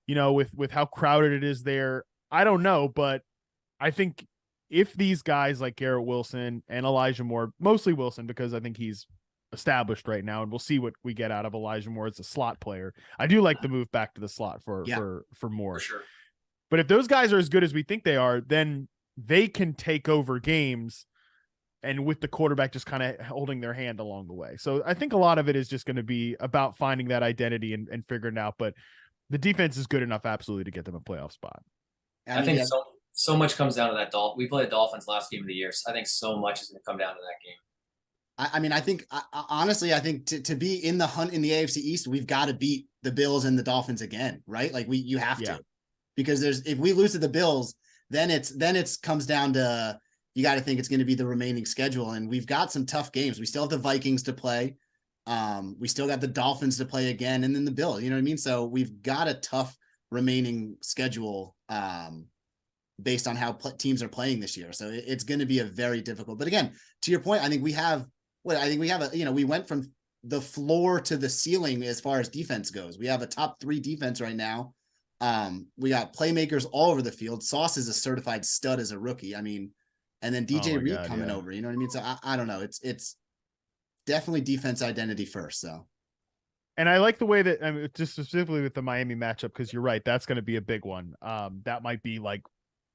with how crowded it is there? I don't know, but I think if these guys like Garrett Wilson and Elijah Moore, mostly Wilson, because I think he's established right now, and we'll see what we get out of Elijah Moore as a slot player. I do like the move back to the slot for Moore. For sure. But if those guys are as good as we think they are, then they can take over games, and with the quarterback just kind of holding their hand along the way. So I think a lot of it is just going to be about finding that identity and figuring it out. But the defense is good enough absolutely to get them a playoff spot. I think so much comes down to that. We played the Dolphins last game of the year. So I think so much is going to come down to that game. I mean, I think honestly, I think to be in the hunt in the AFC East, we've got to beat the Bills and the Dolphins again, right? Like you have to, because if we lose to the Bills, then it's comes down to, you got to think it's going to be the remaining schedule, and we've got some tough games. We still have the Vikings to play. We still got the Dolphins to play again, and then the Bills. You know what I mean? So we've got a tough remaining schedule based on how teams are playing this year. So it's going to be a very difficult. But again, to your point, I think we have we went from the floor to the ceiling as far as defense goes. We have a top 3 defense right now. We got playmakers all over the field. Sauce is a certified stud as a rookie. I mean, and then DJ Reed coming over. You know what I mean? So I don't know. It's definitely defense identity first. So. And I like the way that, I mean, just specifically with the Miami matchup, because you're right, that's going to be a big one. That might be like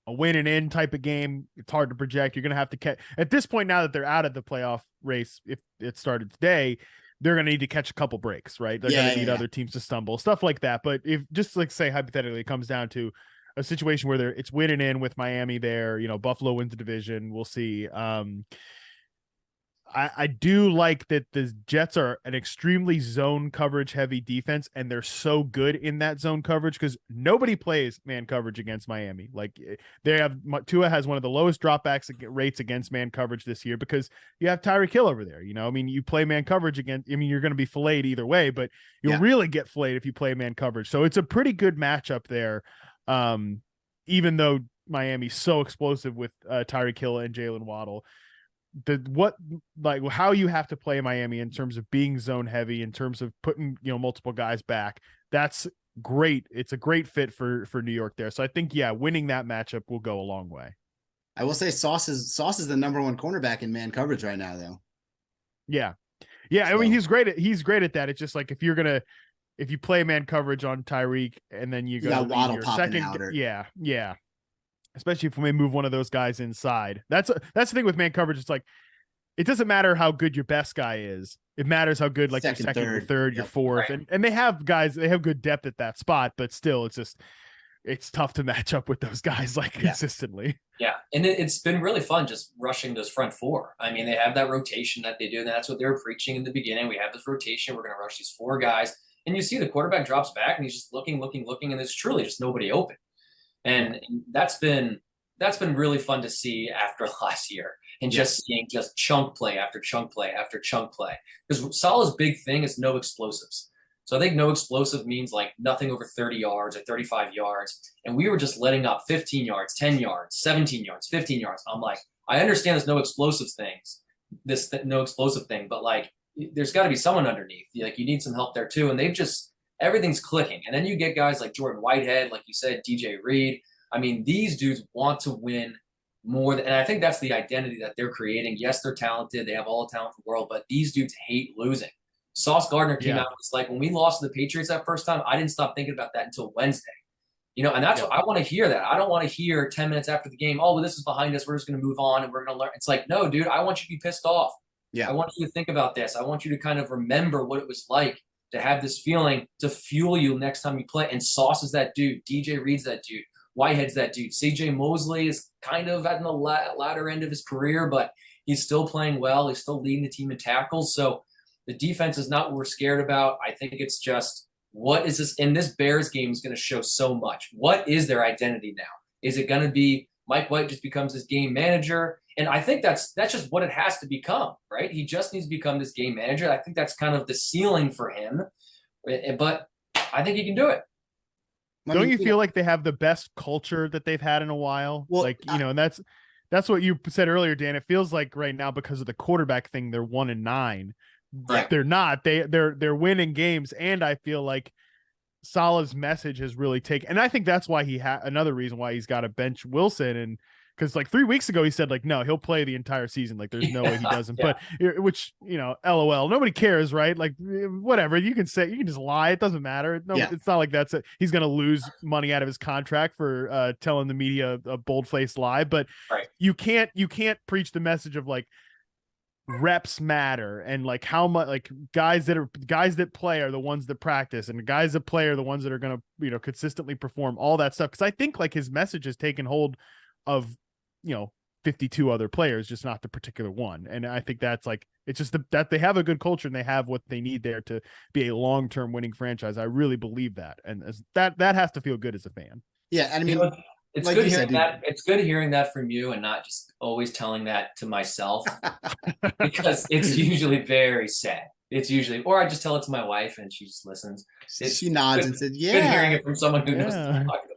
a win and in type of game. It's hard to project. You're going to have to catch at this point, now that they're out of the playoff race, if it started today, they're going to need to catch a couple breaks, right? They're going to need other teams to stumble, stuff like that. But if just like say hypothetically, it comes down to a situation where it's winning in with Miami there, Buffalo wins the division. We'll see. I do like that the Jets are an extremely zone coverage heavy defense, and they're so good in that zone coverage because nobody plays man coverage against Miami. Like Tua has one of the lowest dropbacks rates against man coverage this year because you have Tyreek Hill over there. I mean, you play man coverage against, you're going to be filleted either way, but you'll really get filleted if you play man coverage. So it's a pretty good matchup there. Even though Miami's so explosive with Tyreek Hill and Jalen Waddle. How you have to play Miami in terms of being zone heavy, in terms of putting multiple guys back, that's great. It's a great fit for New York there. So I think winning that matchup will go a long way. I will say Sauce is the number 1 cornerback in man coverage right now, though. Yeah. So. I mean, he's great at that. It's just like if you play man coverage on Tyreek and then you got Waddle your popping second, out yeah. Especially if we move one of those guys inside. That's the thing with man coverage. It's like, it doesn't matter how good your best guy is. It matters how good your second, your third, your fourth. Right. And they have guys, they have good depth at that spot, but still it's tough to match up with those guys consistently. Yeah. And it's been really fun just rushing those front 4. I mean, they have that rotation that they do. And that's what they were preaching in the beginning. We have this rotation. We're going to rush these 4 guys. And you see the quarterback drops back and he's just looking, and there's truly just nobody open. And that's been really fun to see after last year, and just seeing just chunk play after chunk play after chunk play. Because Salah's big thing is no explosives. So I think no explosive means like nothing over 30 yards or 35 yards. And we were just letting up 15 yards, 10 yards, 17 yards, 15 yards. I'm like, I understand there's no explosive no explosive thing, but like there's got to be someone underneath. Like you need some help there too. And everything's clicking. And then you get guys like Jordan Whitehead, like you said, DJ Reed. I mean, these dudes want to win more and I think that's the identity that they're creating. Yes, they're talented. They have all the talent in the world, but these dudes hate losing. Sauce Gardner came out and was like, when we lost to the Patriots that first time, I didn't stop thinking about that until Wednesday. And that's what I want to hear that. I don't want to hear 10 minutes after the game, oh, well, this is behind us. We're just going to move on and we're going to learn. It's like, no, dude, I want you to be pissed off. Yeah. I want you to think about this. I want you to kind of remember what it was like to have this feeling to fuel you next time you play. And Sauce is that dude. DJ Reed's that dude. Whitehead's that dude. CJ Mosley is kind of at the latter end of his career, but he's still playing well. He's still leading the team in tackles. So the defense is not what we're scared about. I think it's just, what is this? And this Bears game is going to show so much. What is their identity now? Is it going to be Mike White just becomes this game manager? And I think that's just what it has to become, right? He just needs to become this game manager. I think that's kind of the ceiling for him, but I think he can do it. Don't you feel like they have the best culture that they've had in a while? Well, and that's what you said earlier, Dan. It feels like right now, because of the quarterback thing, they're 1-9. Right. They're not. They're winning games, and I feel like Salah's message has really taken. And I think that's why another reason why he's got to bench Wilson, and because like 3 weeks ago he said like, no, he'll play the entire season. Like there's no way he doesn't. But which LOL, nobody cares, right? Like whatever you can say, you can just lie. It doesn't matter. No, it's not like that's it. He's gonna lose money out of his contract for telling the media a bold-faced lie. But you can't preach the message of like reps matter, and like how much like guys that play are the ones that practice, and the guys that play are the ones that are going to consistently perform, all that stuff. Because I think like his message has taken hold of 52 other players, just not the particular one. And I think that's like, it's just that they have a good culture and they have what they need there to be a long-term winning franchise. I really believe that, and that has to feel good as a fan. Yeah, and I mean, It's like good you hearing said, that. It's good hearing that from you and not just always telling that to myself because it's usually very sad. It's usually, or I just tell it to my wife and she just listens. she nods and said, good hearing yeah. it from someone who knows what Yeah. they're talking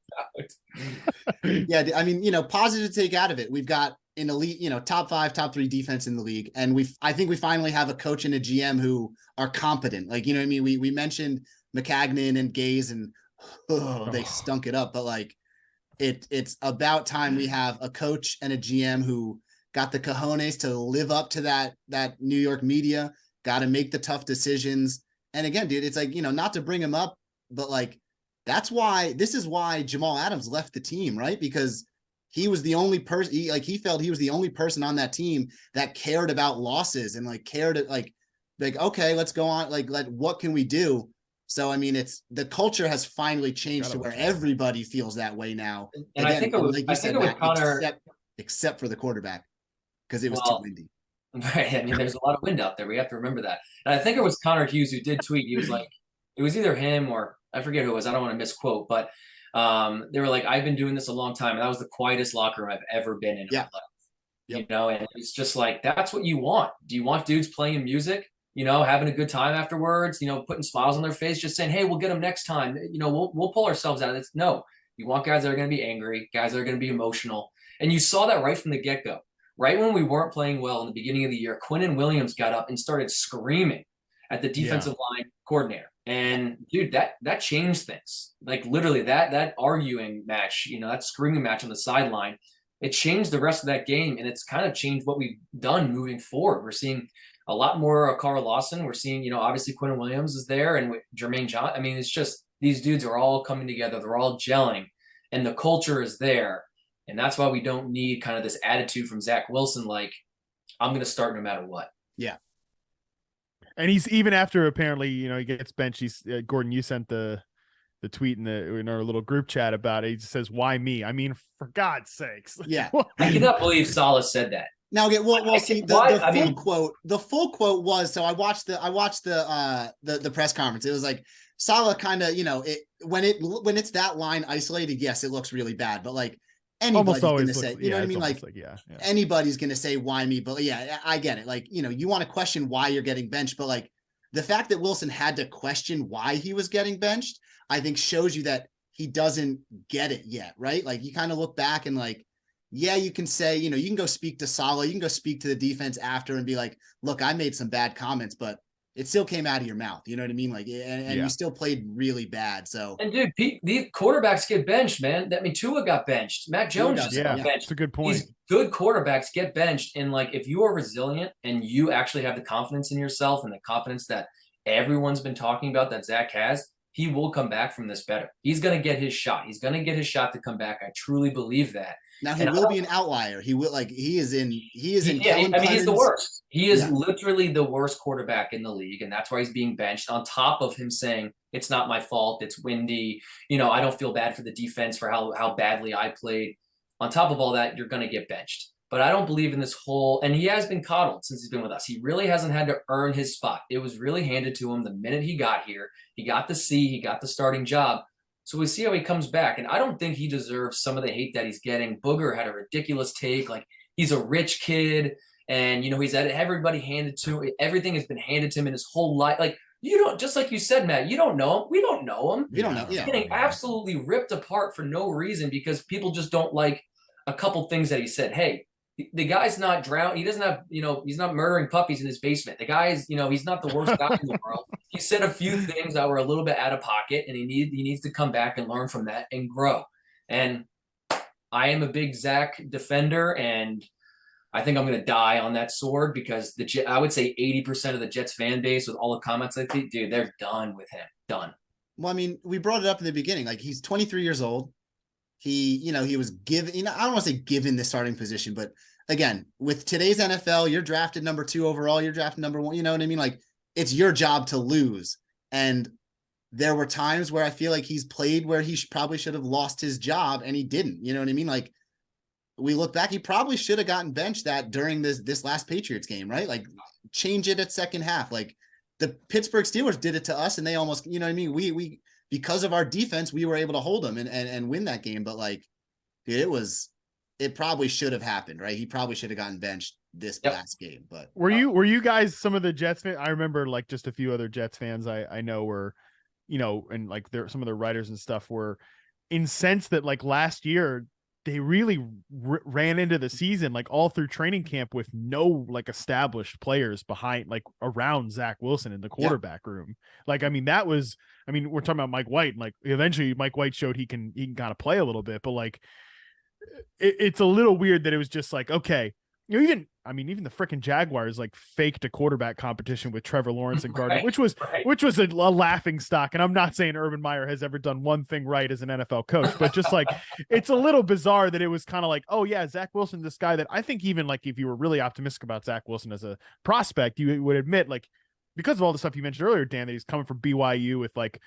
about. Yeah, I mean, positive to take out of it. We've got an elite, top 5, top 3 defense in the league, and I think we finally have a coach and a GM who are competent. Like, what I mean, we mentioned McCagnon and Gaze, and they stunk it up, but like, it's about time we have a coach and a GM who got the cojones to live up to that New York media, got to make the tough decisions. And again, dude, it's like, not to bring him up, but like, this is why Jamal Adams left the team, right? Because he was the only person, he felt he was the only person on that team that cared about losses and like cared like, okay, let's go on. Like, what can we do? So, I mean, the culture has finally changed to where everybody feels that way now. And again, I think it was, like you said, Matt, Connor, except for the quarterback, because it was too windy. Right. I mean, there's a lot of wind out there. We have to remember that. And I think it was Connor Hughes who did tweet. He was like, it was either him or I forget who it was. I don't want to misquote, but they were like, I've been doing this a long time. And that was the quietest locker room I've ever been in my life. Yep. And it's just like, that's what you want. Do you want dudes playing music, having a good time afterwards, putting smiles on their face, just saying, hey, we'll get them next time. We'll pull ourselves out of this. No, you want guys that are going to be angry, guys that are going to be emotional. And you saw that right from the get-go. Right when we weren't playing well in the beginning of the year, Quinnen Williams got up and started screaming at the defensive line coordinator. And dude, that changed things. Like literally that arguing match, that screaming match on the sideline, it changed the rest of that game. And it's kind of changed what we've done moving forward. We're seeing a lot more Carl Lawson. We're seeing, obviously Quinnen Williams is there and Jermaine John. I mean, it's just these dudes are all coming together. They're all gelling and the culture is there. And that's why we don't need kind of this attitude from Zach Wilson, like, I'm going to start no matter what. Yeah. And he's even after apparently, he gets benched. Gordon, you sent the tweet in our little group chat about it. He just says, "Why me?" I mean, for God's sakes. Yeah. I cannot believe Saleh said that. Now, again, we'll see the full quote was, so I watched the press conference. It was like Saleh kind of, when it's that line isolated, yes, it looks really bad, but like, anybody's going to say, what I mean? Like, anybody's going to say, why me? But yeah, I get it. Like, you want to question why you're getting benched, but like the fact that Wilson had to question why he was getting benched, I think shows you that he doesn't get it yet. Right. Like you kind of look back and like, yeah, you can say, you can go speak to Saleh, you can go speak to the defense after and be like, look, I made some bad comments, but it still came out of your mouth. You know what I mean? Like, and you still played really bad. So, and dude, the quarterbacks get benched, man. Tua got benched. Matt Jones just got benched. That's a good point. These good quarterbacks get benched. And like, if you are resilient and you actually have the confidence in yourself and the confidence that everyone's been talking about that Zach has, he will come back from this better. He's going to get his shot. He's going to get his shot to come back. I truly believe that. Now he will be an outlier. He will he is in. He's the worst. He is literally the worst quarterback in the league. And that's why he's being benched on top of him saying, it's not my fault. It's windy. I don't feel bad for the defense for how badly I played. On top of all that, you're going to get benched. But I don't believe in this whole, and he has been coddled since he's been with us. He really hasn't had to earn his spot. It was really handed to him the minute he got here. He got the C, he got the starting job. So we see how he comes back. And I don't think he deserves some of the hate that he's getting. Booger had a ridiculous take. Like, he's a rich kid and, he's had everybody handed to him. Everything has been handed to him in his whole life. Like, you don't, just like you said, Matt, you don't know him. We don't know him. You don't know. He's getting absolutely ripped apart for no reason because people just don't like a couple things that he said. Hey, the guy's not drowned. He doesn't have, he's not murdering puppies in his basement. The guy is, he's not the worst guy in the world. He said a few things that were a little bit out of pocket, and he needs to come back and learn from that and grow. And I am a big Zach defender, and I think I'm going to die on that sword because I would say 80% of the Jets fan base, with all the comments I think, dude, they're done with him. Done. Well, I mean, we brought it up in the beginning. Like, he's 23 years old. He, he was given, I don't want to say given the starting position, but again, with today's NFL, you're drafted number 2 overall, you're drafted number 1, you know what I mean? Like, it's your job to lose. And there were times where I feel like he's played where he probably should have lost his job and he didn't, you know what I mean? Like, we look back, he probably should have gotten benched that during this last Patriots game, right? Like, change it at second half. Like, the Pittsburgh Steelers did it to us and they almost, you know what I mean? We because of our defense, we were able to hold them and win that game. But like, Dude, it probably should have happened, right? He probably should have gotten benched this last game. But were you guys some of the Jets fans? I remember like just a few other Jets fans I know were, and like some of the writers and stuff were incensed that like last year they really ran into the season like all through training camp with no like established players behind like around Zach Wilson in the quarterback room. Like, I mean, we're talking about Mike White, and like eventually Mike White showed he can kind of play a little bit, but like it's a little weird that it was just like, okay, even the freaking Jaguars like faked a quarterback competition with Trevor Lawrence and Gardner, which was a laughing stock. And I'm not saying Urban Meyer has ever done one thing right as an NFL coach, but just like it's a little bizarre that it was kind of like, oh yeah, Zach Wilson, this guy that I think even like if you were really optimistic about Zach Wilson as a prospect, you would admit like because of all the stuff you mentioned earlier, Dan, that he's coming from BYU with like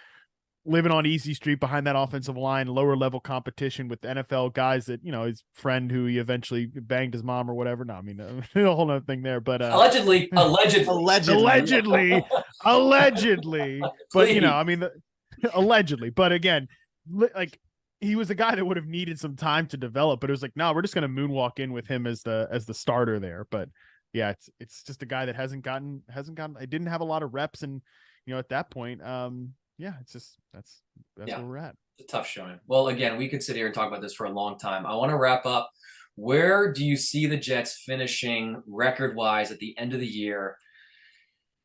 living on Easy Street behind that offensive line, lower level competition with NFL guys that, his friend who he eventually banged his mom or whatever. No, I mean, a whole other thing there, but allegedly. But, allegedly. But again, like he was a guy that would have needed some time to develop, but it was like, no, we're just going to moonwalk in with him as the starter there. But yeah, it's just a guy that hasn't gotten, I didn't have a lot of reps. And, at that point, yeah, it's just that's where we're at. It's a tough showing. Well, again, we could sit here and talk about this for a long time. I want to wrap up. Where do you see the Jets finishing record-wise at the end of the year?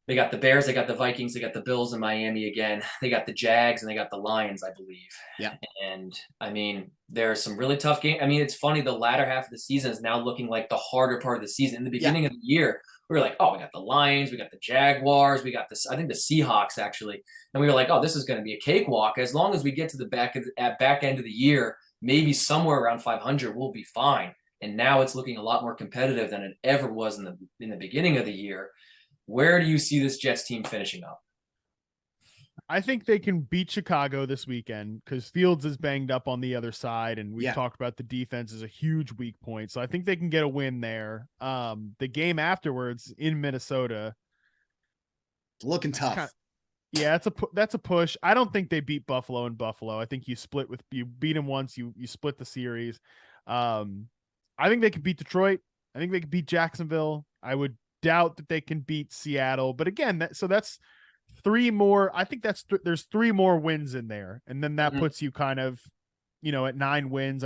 They got the Bears, they got the Vikings, they got the Bills in Miami again. They got the Jags, and they got the Lions, I believe. Yeah. And, I mean, there are some really tough games. I mean, it's funny, the latter half of the season is now looking like the harder part of the season. In the beginning of the year, we were like, oh, we got the Lions, we got the Jaguars, we got this, I think the Seahawks, actually. And we were like, oh, this is going to be a cakewalk. As long as we get to the back end of the year, maybe somewhere around 500, we'll be fine. And now it's looking a lot more competitive than it ever was in the beginning of the year. Where do you see this Jets team finishing up? I think they can beat Chicago this weekend because Fields is banged up on the other side, and we've talked about the defense is a huge weak point. So I think they can get a win there. The game afterwards in Minnesota, it's looking tough. That's a push. I don't think they beat Buffalo in Buffalo. I think you beat them once, you split the series. I think they can beat Detroit. I think they can beat Jacksonville. I would doubt that they can beat Seattle, but again, that's three more. I think there's three more wins in there, and then that puts you kind of, at 9 wins.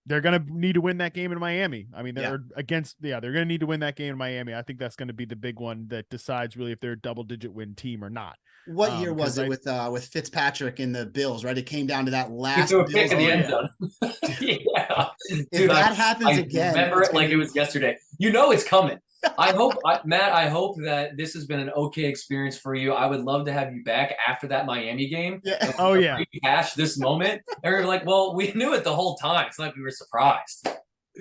They're gonna need to win that game in Miami. I mean, they're gonna need to win that game in Miami. I think that's going to be the big one that decides really if they're a double-digit win team or not. What year was it with Fitzpatrick and the Bills? Right, it came down to that last Bills pick in the end zone. Yeah, dude, that happens again. Remember it like it was yesterday. It's coming. Matt, I hope that this has been an okay experience for you. I would love to have you back after that Miami game. Yeah. Oh, yeah. Rehash this moment. And we're like, well, we knew it the whole time. It's not like we were surprised.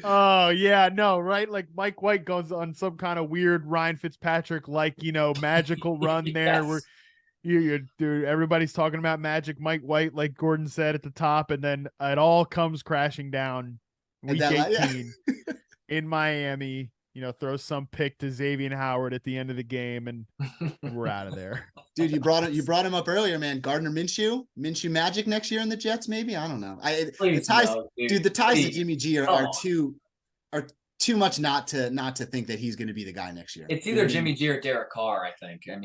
Oh, yeah. No, right? Like Mike White goes on some kind of weird Ryan Fitzpatrick, magical run there where dude, everybody's talking about magic Mike White, like Gordon said at the top, and then it all comes crashing down week 18 in Miami. Throw some pick to Xavier Howard at the end of the game, and we're out of there. Dude, you brought him up earlier, man. Gardner Minshew magic next year in the Jets, maybe. I don't know. The ties to Jimmy G are too much not to think that he's going to be the guy next year. It's either Jimmy G or Derek Carr, I think. I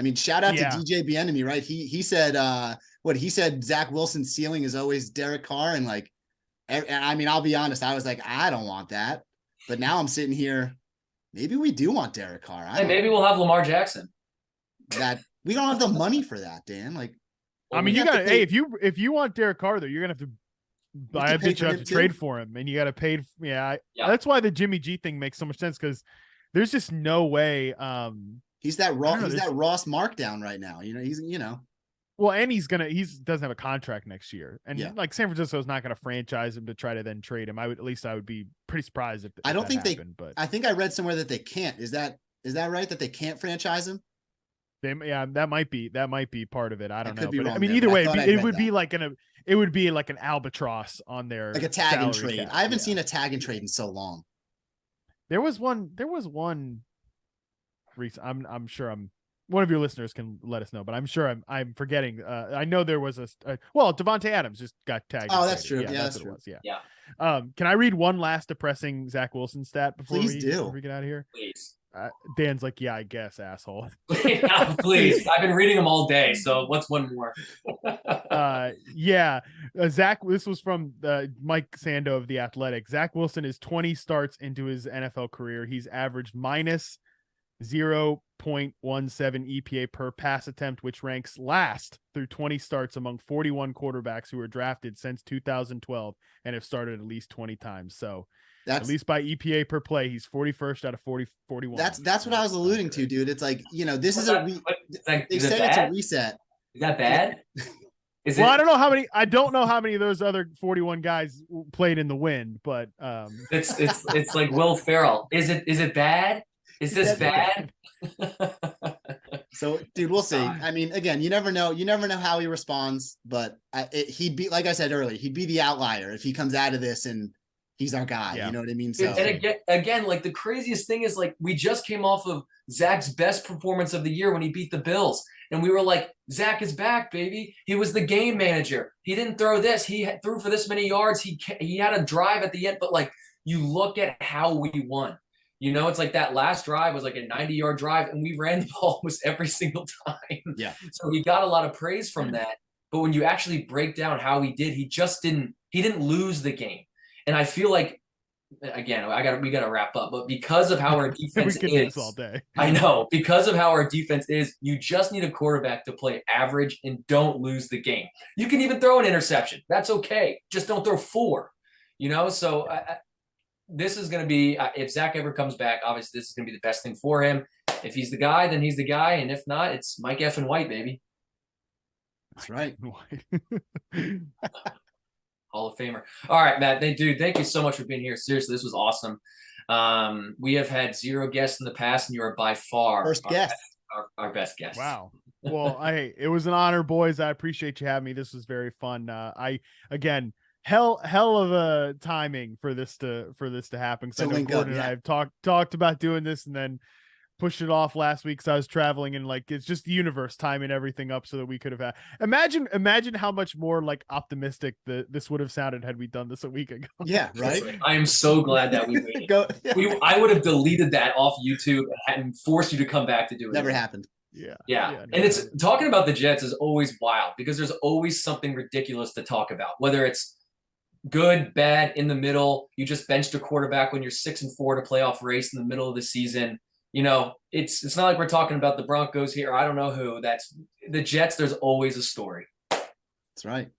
mean, shout out to DJ Bieniemy, right? He said he said Zach Wilson's ceiling is always Derek Carr, and I'll be honest, I was like, I don't want that. But now I'm sitting here. Maybe we do want Derek Carr. Maybe we'll have Lamar Jackson. That we don't have the money for that, Dan. You got to. Hey, if you want Derek Carr, though, you're gonna have to trade for him, and you got to pay. That's why the Jimmy G thing makes so much sense because there's just no way. He's that Ross markdown right now. He's. Well, and he doesn't have a contract next year, and San Francisco's not going to franchise him to try to then trade him. I would be pretty surprised if I don't think happened, but I think I read somewhere that they can't. Is that right that they can't franchise him? That might be part of it. I don't know. But, either way, it would be like an albatross on their like a tag and trade. Cap. I haven't seen a tag and trade in so long. There was one. I'm sure I'm one of your listeners can let us know, but I'm sure I'm forgetting. I know there was well, Devontae Adams just got tagged. Oh, that's true. Yeah, Yeah, that's what true. it was. Yeah. Can I read one last depressing Zach Wilson stat before Please before do. we get out of here? Please. Dan's like, yeah, I guess, asshole. Please. I've been reading them all day. So what's one more? Zach, this was from Mike Sando of The Athletic. Zach Wilson is 20 starts into his NFL career. He's averaged minus 0.17 EPA per pass attempt, which ranks last through 20 starts among 41 quarterbacks who were drafted since 2012 and have started at least 20 times. So at least by EPA per play, he's 41st out of 41. That's what I was alluding to, dude. It's like, this is they say it's a reset. Is that bad? I don't know how many of those other 41 guys played in the wind, but it's like Will Ferrell. Is it bad? Is this bad? So, dude, we'll see. I mean, again, you never know. You never know how he responds, but he'd be, like I said earlier, he'd be the outlier if he comes out of this and he's our guy. Yeah. You know what I mean? So, and again, like the craziest thing is, like, we just came off of Zach's best performance of the year when he beat the Bills. And we were like, Zach is back, baby. He was the game manager. He didn't throw this. He threw for this many yards. He had a drive at the end. But, like, you look at how we won. It's like that last drive was like a 90-yard drive, and we ran the ball almost every single time. Yeah. So he got a lot of praise from that. But when you actually break down how he did, he didn't lose the game. And I feel like, again, we got to wrap up. But because of how our defense is, all day. I know, because of how our defense is, you just need a quarterback to play average and don't lose the game. You can even throw an interception. That's okay. Just don't throw 4. So this is going to be, if Zach ever comes back, obviously this is going to be the best thing for him. If he's the guy, then he's the guy. And if not, it's Mike effing White, baby. That's right. Hall of Famer. All right, Matt. Dude, thank you so much for being here. Seriously, this was awesome. We have had 0 guests in the past, and you are by far first guest. Our best guest. Wow. Well, it was an honor, boys. I appreciate you having me. This was very fun. Hell of a timing for this to happen. So Gordon and I have talked about doing this and then pushed it off last week because I was traveling, and like it's just the universe timing everything up so that we could have had. Imagine how much more like optimistic this would have sounded had we done this a week ago. Yeah, right. I am so glad that we waited. I would have deleted that off YouTube and forced you to come back to do it. Never happened. Yeah. And it's talking about the Jets is always wild because there's always something ridiculous to talk about, whether it's good, bad, in the middle. You just benched a quarterback when you're 6-4 to playoff race in the middle of the season. It's not like we're talking about the Broncos here. I don't know who. That's the Jets. There's always a story. That's right.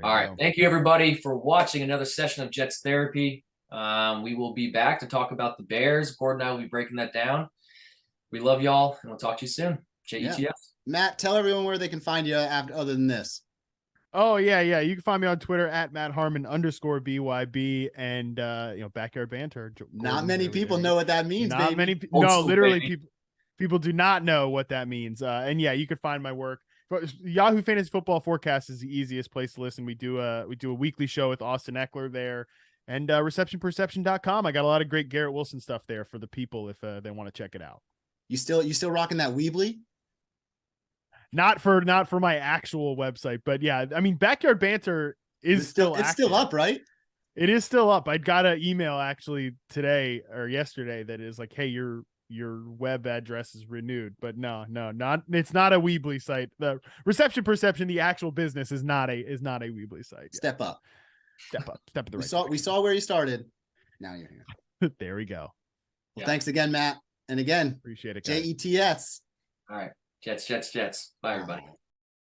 All right. Thank you, everybody, for watching another session of Jets Therapy. We will be back to talk about the Bears. Gordon and I will be breaking that down. We love y'all, and we'll talk to you soon. JETS. Yeah. Matt, tell everyone where they can find you other than this. Oh, yeah. You can find me on Twitter at Matt Harmon _BYB and, Backyard Banter. Not many people know what that means, Not many. No, literally, people do not know what that means. And yeah, you can find my work. Yahoo Fantasy Football Forecast is the easiest place to listen. We do a weekly show with Austin Eckler there, and receptionperception.com. I got a lot of great Garrett Wilson stuff there for the people if they want to check it out. You still rocking that Weebly? Not for my actual website, but yeah, I mean, Backyard Banter is still up, right? It is still up. I got an email actually today or yesterday that is like, hey, your web address is renewed, but no, it's not a Weebly site. The Reception Perception, the actual business, is not a Weebly site. Yeah. Step up the right. We saw where you started. Now you're here. There we go. Well, thanks again, Matt, and again, appreciate it, guys. JETS. All right. Jets. Bye, everybody.